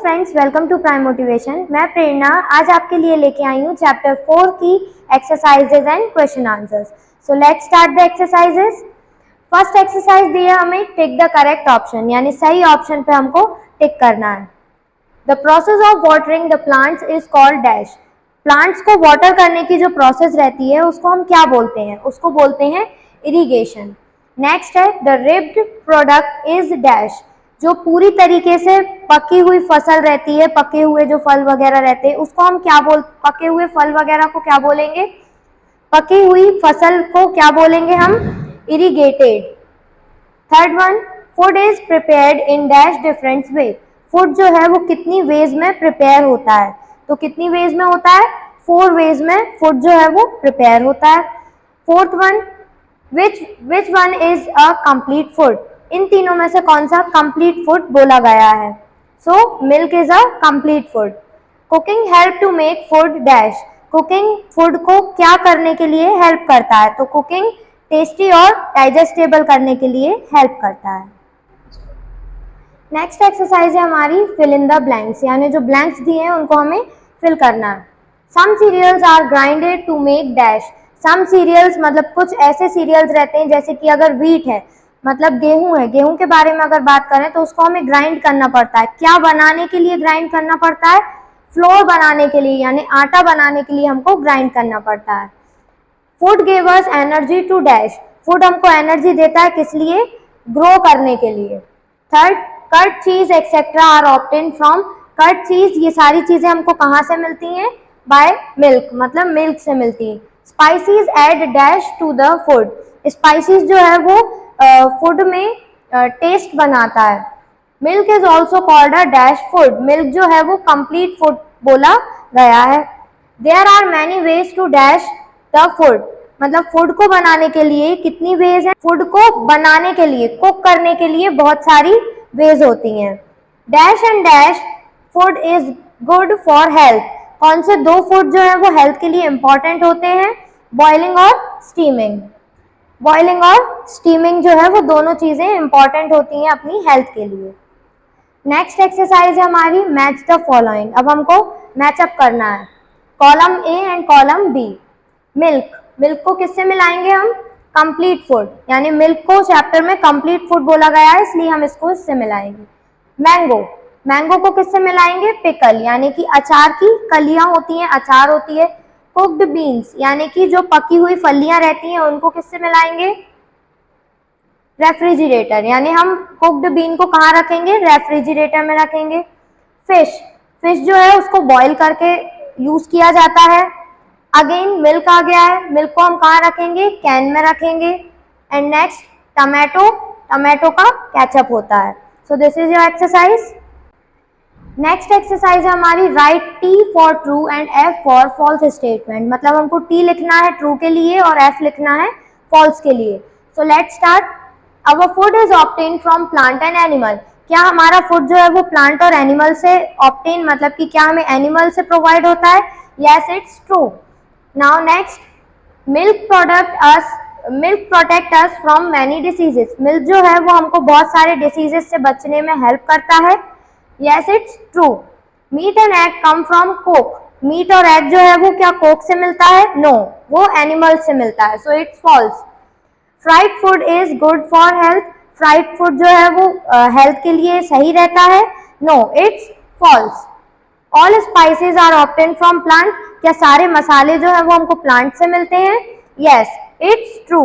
Friends, welcome to prime motivation. मैं प्रेरणा आज आपके लिए लेके आई हूँ चैप्टर 4 की exercises and question answers. So let's start the exercises. First exercise दी है हमें टिक द करेक्ट ऑप्शन, यानी सही ऑप्शन पे हमको टिक करना है। The process of watering the plants is called dash. Plants को वाटर करने की जो प्रोसेस रहती है उसको हम क्या बोलते हैं? उसको बोलते हैं इरिगेशन। नेक्स्ट है the ripped product is dash. जो पूरी तरीके से पकी हुई फसल रहती है, पके हुए जो फल वगैरह रहते हैं उसको हम क्या पके हुए फल वगैरह को क्या बोलेंगे? पकी हुई फसल को क्या बोलेंगे हम? Irrigated. Third one, food is prepared in dash different way. Food जो है वो कितनी वेज में प्रिपेयर होता है? तो कितनी वेज में होता है? 4 वेज में फूड जो है वो प्रिपेयर होता है। Fourth one, which one is a complete food. इन तीनों में से कौन सा कंप्लीट फूड बोला गया है? So milk is a complete food. Cooking help to make food dash. Cooking food को क्या करने के लिए हेल्प करता है? तो कुकिंग टेस्टी और डाइजेस्टेबल करने के लिए हेल्प करता है। नेक्स्ट एक्सरसाइज है हमारी फिल इन द ब्लैंक्स, यानी जो ब्लैंक्स दिए हैं उनको हमें फिल करना है। Some cereals are grinded to make dash. Some cereals मतलब कुछ ऐसे सीरियल्स रहते हैं, जैसे कि अगर व्हीट है मतलब गेहूं है, गेहूं के बारे में अगर बात करें तो उसको हमें ग्राइंड करना पड़ता है। क्या बनाने के लिए ग्राइंड करना पड़ता है? फ्लोर बनाने के लिए, यानी आटा बनाने के लिए हमको ग्राइंड करना पड़ता है। Food give us energy to dash. Food हमको एनर्जी देता है किस लिए? ग्रो करने के लिए। Third, curd cheese etcetera are obtained from. Curd cheese ये सारी चीजें हमको कहाँ से मिलती हैं? बाय मिल्क, मतलब मिल्क से मिलती है। Spices add dash to the food. Spices जो है वो फूड में टेस्ट बनाता है। Milk is also called a dash food. Milk जो है वो कंप्लीट फूड बोला गया है। There are many ways to dash the food. मतलब फूड को बनाने के लिए कितनी वेज है? फूड को बनाने के लिए, कुक करने के लिए बहुत सारी वेज होती हैं। Dash and dash food is good for health. कौन से 2 फूड जो है वो हेल्थ के लिए इंपॉर्टेंट होते हैं? बॉइलिंग और स्टीमिंग। बॉइलिंग और स्टीमिंग जो है वो दोनों चीजें इंपॉर्टेंट होती हैं अपनी हेल्थ के लिए। नेक्स्ट एक्सरसाइज है हमारी मैच द फॉलोइंग। अब हमको मैचअप करना है column A and column B. Milk, milk को किससे मिलाएंगे हम? कंप्लीट फूड, यानी मिल्क को चैप्टर में कंप्लीट फूड बोला गया है इसलिए हम इसको इससे मिलाएंगे। मैंगो, मैंगो को किससे मिलाएंगे? पिकल, यानी कि अचार की कलियां होती हैं, अचार होती है। कुक्ड बीन्स, यानी कि जो पकी हुई फलियां रहती हैं उनको किससे मिलाएंगे? रेफ्रिजरेटर, यानी हम कुक्ड बीन को कहाँ रखेंगे? रेफ्रिजरेटर में रखेंगे। फिश, फिश जो है उसको बॉईल करके यूज किया जाता है। अगेन मिल्क आ गया है, मिल्क को हम कहाँ रखेंगे? कैन में रखेंगे। एंड नेक्स्ट टमाटो, टमाटो का केचप होता है। So this is your exercise. Next exercise है हमारी write T for true and F for false statement. मतलब हमको टी लिखना है ट्रू के लिए और एफ लिखना है फॉल्स के लिए। सो let's start. Our food is obtain from plant and animal. क्या हमारा फूड जो है वो प्लांट और एनिमल से ऑब्टेन, मतलब कि क्या हमें एनिमल से प्रोवाइड होता है? Yes, it's true. Now next, milk protect us from many diseases. Milk जो है वो हमको बहुत सारे डिसीजेस से बचने में हेल्प करता है। Yes, it's true. Meat and egg come from coke. Meat और एग जो है वो क्या कोक से मिलता है? नो, वो एनिमल से मिलता है। So it's false. Fried food is good for health. Fried food जो है वो हेल्थ के लिए सही रहता है। No, it's false. All spices are obtain from plant. क्या सारे मसाले जो है वो हमको प्लांट से मिलते हैं? Yes, it's true.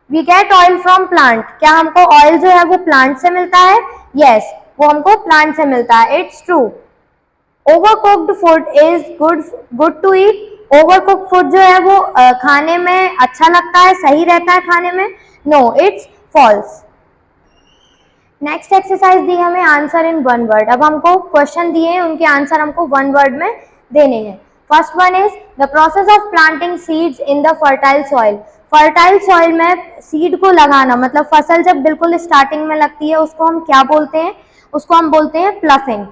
We get oil from plant. क्या हमको ऑयल जो है वो प्लांट से मिलता है? यस, वो हमको प्लांट से मिलता है। It's true. Overcooked food is good to eat. Overcooked food जो है वो खाने में अच्छा लगता है, सही रहता है खाने में? No, it's false. Next exercise दी हमें आंसर इन 1 वर्ड। अब हमको क्वेश्चन दिए हैं, उनके आंसर हमको 1 वर्ड में देने हैं। First one is the process of planting seeds in the fertile soil. Fertile soil में सीड को लगाना, मतलब फसल जब बिल्कुल स्टार्टिंग में लगती है उसको हम क्या बोलते हैं? उसको हम बोलते हैं ploughing.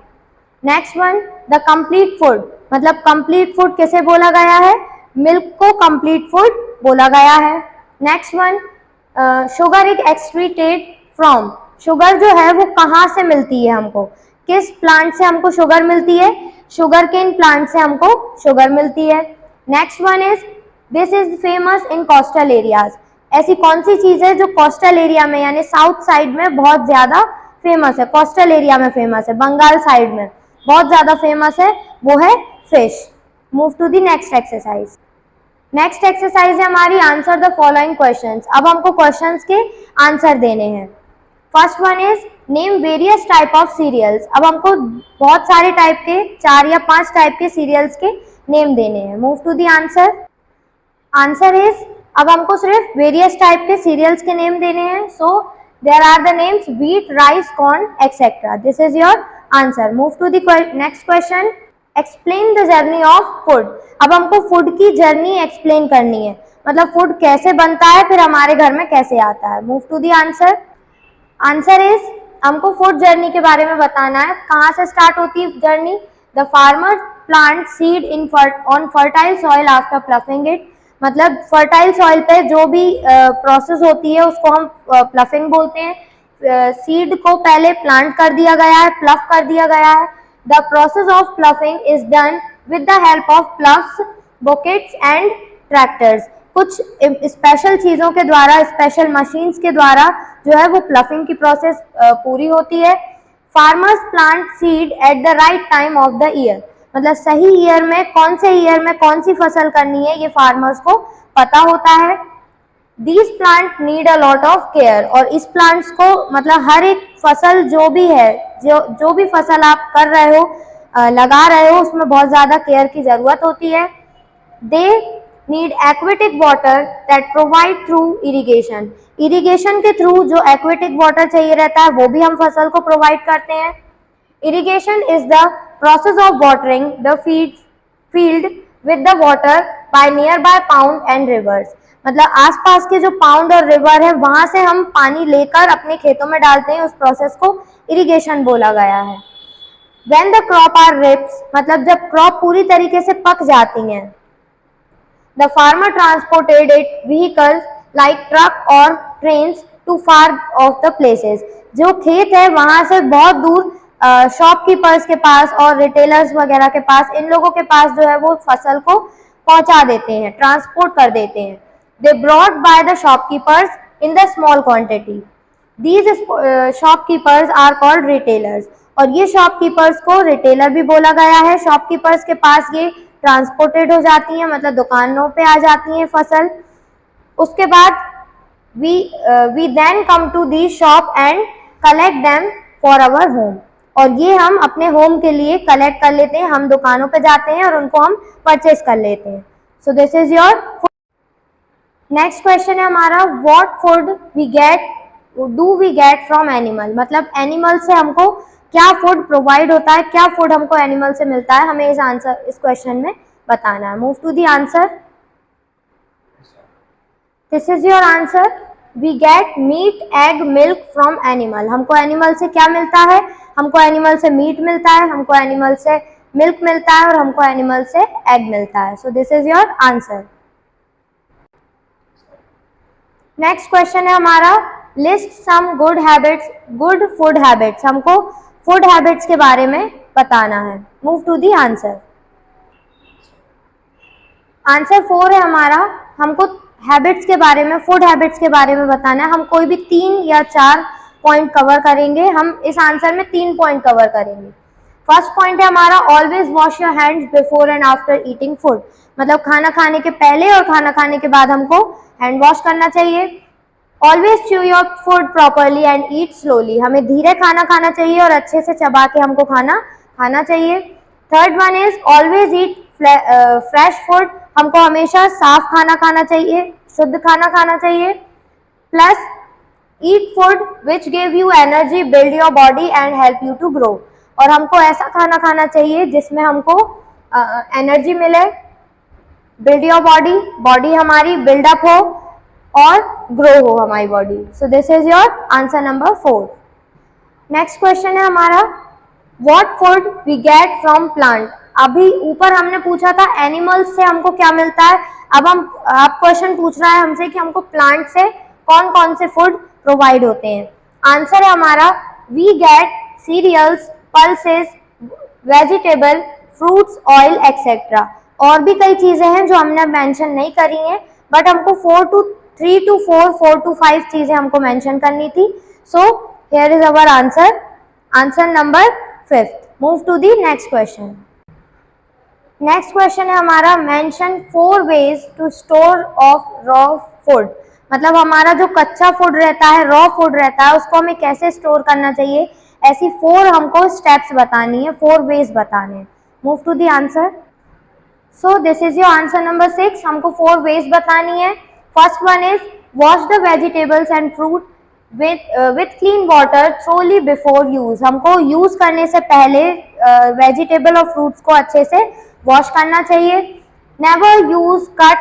Next one, the complete food. मतलब कंप्लीट फूड किसे बोला गया है? मिल्क को कंप्लीट फूड बोला गया है। Next one, sugar is extracted from. Sugar जो है वो कहाँ से मिलती है हमको? किस प्लांट से हमको शुगर मिलती है? शुगर केन प्लांट से हमको शुगर मिलती है। Next one is this is famous in coastal areas. ऐसी कौन सी चीज है जो कोस्टल एरिया में यानी साउथ साइड में बहुत ज्यादा फेमस है, कोस्टल एरिया में फेमस है, बंगाल साइड में बहुत ज्यादा फेमस है, वो है fish. Move to the next exercise. Next exercise है हमारी आंसर द फॉलोइंग क्वेश्चंस। अब हमको क्वेश्चंस के आंसर देने हैं। First one is name various type of cereals. अब हमको बहुत सारे टाइप के 4 या 5 टाइप के सीरियल्स के नेम देने हैं। Move to the answer. Answer is अब हमको सिर्फ वेरियस टाइप के सीरियल्स के नेम देने हैं। So there are the names wheat, rice, corn etcetera. This is your answer. Move to the next question. Explain the journey of food. अब हमको food की जर्नी एक्सप्लेन करनी है, मतलब फूड कैसे बनता है फिर हमारे घर में कैसे आता है। Move to the answer. Answer is हमको फूड जर्नी के बारे में बताना है। कहाँ से स्टार्ट होती है journey? The farmer plant seed in on fertile soil after ploughing it. मतलब फर्टाइल सॉइल पे जो भी प्रोसेस होती है उसको हम प्लफिंग बोलते हैं। सीड को पहले प्लांट कर दिया गया है, प्लफ कर दिया गया है। The process of ploughing is done with the help of ploughs, buckets and tractors. कुछ स्पेशल चीज़ों के द्वारा, स्पेशल मशीन्स के द्वारा जो है वो प्लफिंग की प्रोसेस पूरी होती है। Farmers plant seed at the right time of the year. मतलब सही ईयर में, कौन से ईयर में कौन सी फसल करनी है ये फार्मर्स को पता होता है। These plant need a lot of care। और इस प्लांट्स को मतलब हर एक फसल जो भी है, जो भी फसल आप कर रहे हो, लगा रहे हो, उसमें बहुत ज़्यादा केयर की ज़रूरत होती है। They need aquatic water that provide through irrigation। Irrigation के थ्रू जो एक्वेटिक वाटर चाहिए रहता है वो भी हम फसल को प्रोवाइड करते हैं। Irrigation is the process of watering the field with the water by nearby pond and rivers। मतलब आसपास के जो पाउंड और रिवर है वहां से हम पानी लेकर अपने खेतों में डालते हैं, उस प्रोसेस को इरिगेशन बोला गया है। When the crop are rips, मतलब जब क्रॉप पूरी तरीके से पक जाती हैं, the farmer transported it vehicles like truck or trains to far off the places। जो खेत है वहां से बहुत दूर शॉपकीपर्स के पास और रिटेलर्स वगैरह के पास, इन लोगों के पास जो है वो फसल को पहुंचा देते हैं, ट्रांसपोर्ट कर देते हैं। They brought by the shopkeepers in the small quantity. These shopkeepers are called retailers. और ये शॉपकीपर्स को रिटेलर भी बोला गया है। शॉपकीपर्स के पास ये ट्रांसपोर्टेड हो जाती हैं, मतलब दुकानों पे आ जाती हैं फसल। उसके बाद we then come to the shop and collect them for our home. और ये हम अपने होम के लिए कलेक्ट कर लेते हैं, हम दुकानों पे जाते हैं और उनको हम परचेज कर लेते हैं। So this is your food. Next question है हमारा, what food do we get from animal. मतलब एनिमल से हमको क्या फूड प्रोवाइड होता है, क्या फूड हमको एनिमल से मिलता है, हमें इस क्वेश्चन में बताना है। Move to the answer. This is your answer. We get meat, egg, milk from animal. हमको एनिमल से क्या मिलता है? हमको एनिमल से मीट मिलता है, हमको एनिमल से मिल्क मिलता है और हमको एनिमल से एग मिलता है। So this is your answer. Next question है हमारा, list some good habits, good food habits. हमको फूड हैबिट्स के बारे में बताना है। Move to the answer. Answer 4 है हमारा, हमको हैबिट्स के बारे में, फूड हैबिट्स के बारे में बताना है। हम कोई भी 3 या 4 पॉइंट कवर करेंगे। हम इस आंसर में 3 पॉइंट कवर करेंगे। फर्स्ट पॉइंट है हमारा, always wash your hands before and after eating food. मतलब खाना खाने के पहले और खाना खाने के बाद हमको हैंड वॉश करना चाहिए। Always chew your food properly and eat slowly. हमें धीरे खाना खाना चाहिए और अच्छे से चबा के हमको खाना खाना चाहिए। Third one is always eat fresh food. हमको हमेशा साफ खाना खाना चाहिए, शुद्ध खाना खाना चाहिए। Plus eat food which give you energy, build your body and help you to grow. और हमको ऐसा खाना खाना चाहिए जिसमें हमको एनर्जी मिले, बिल्ड योर बॉडी, बॉडी हमारी बिल्डअप हो और ग्रो हो हमारी बॉडी। So this is your answer number 4। Next question है हमारा, what food we get from plant. अभी ऊपर हमने पूछा था एनिमल्स से हमको क्या मिलता है, अब आप क्वेश्चन पूछ रहा है हमसे कि हमको प्लांट से कौन कौन से फूड प्रोवाइड होते हैं। आंसर है हमारा, we get cereals, pulses, vegetable, fruits, oil etcetera. और भी कई चीजें हैं जो हमने मेंशन नहीं करी हैं, बट हमको 3 to 4 चीजें हमको मेंशन करनी थी। So here is our answer, answer number 5। Move to the next question. Next question है हमारा, mention 4 ways to store of raw food. मतलब हमारा जो कच्चा फूड रहता है, रॉ फूड रहता है, उसको हमें कैसे स्टोर करना चाहिए, ऐसी 4 हमको स्टेप्स बतानी है, 4 वेज बताने हैं। Move to the answer. So this is your answer number 6। हमको 4 वेज बतानी है। First one is wash the vegetables and fruit with clean water thoroughly before use. हमको यूज करने से पहले वेजिटेबल और फ्रूट्स को अच्छे से वॉश करना चाहिए। Never use cut,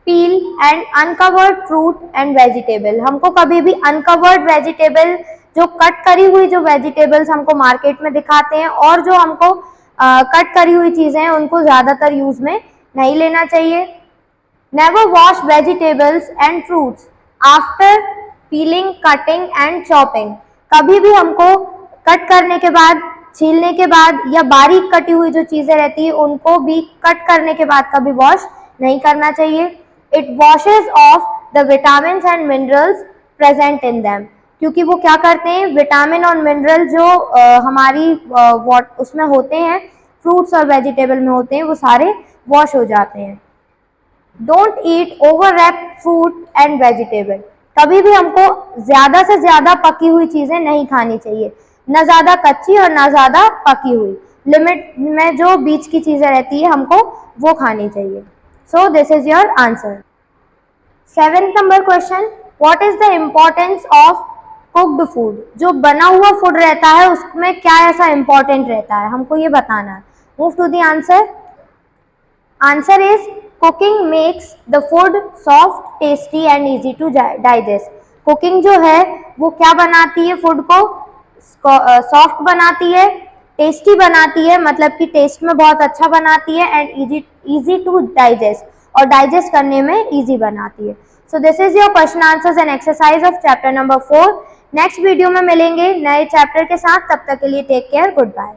peel and uncovered fruit and vegetable. हमको कभी भी अनकवर्ड वेजिटेबल, जो कट करी हुई जो वेजिटेबल्स हमको मार्केट में दिखाते हैं और जो हमको कट करी हुई चीजें हैं, उनको ज्यादातर यूज में नहीं लेना चाहिए। Never wash vegetables and fruits after piling, cutting and chopping. कभी भी हमको कट करने के बाद, छीलने के बाद या बारीक कटी हुई जो चीजें रहती है उनको भी कट करने के बाद कभी वॉश नहीं करना चाहिए। It washes of the vitamin and minerals present in them. क्योंकि वो क्या करते हैं, विटामिन और मिनरल जो हमारी उसमें होते हैं, फ्रूट्स और वेजिटेबल में होते हैं, वो सारे वॉश हो जाते हैं। Don't eat overripe fruit and vegetable. कभी भी हमको ज्यादा से ज्यादा पकी हुई चीजें नहीं खानी चाहिए, न ज्यादा कच्ची और न ज्यादा पकी हुई। लिमिट में जो बीच की चीजें रहती है हमको वो खानी चाहिए। सो this is your answer. 7th number question, what is the importance of cooked food. जो बना हुआ फूड रहता है उसमें क्या ऐसा इंपॉर्टेंट रहता है, हमको ये बताना है। Move to the answer. Answer is cooking makes the food soft, tasty and easy to digest. Cooking जो है वो क्या बनाती है, फूड को सॉफ्ट बनाती है, टेस्टी बनाती है, मतलब कि टेस्ट में बहुत अच्छा बनाती है, एंड इजी टू डाइजेस्ट, और डाइजेस्ट करने में इजी बनाती है। So this is your question answers and exercise of chapter number 4। Next video में मिलेंगे नए चैप्टर के साथ, तब तक के लिए टेक केयर, गुड बाय।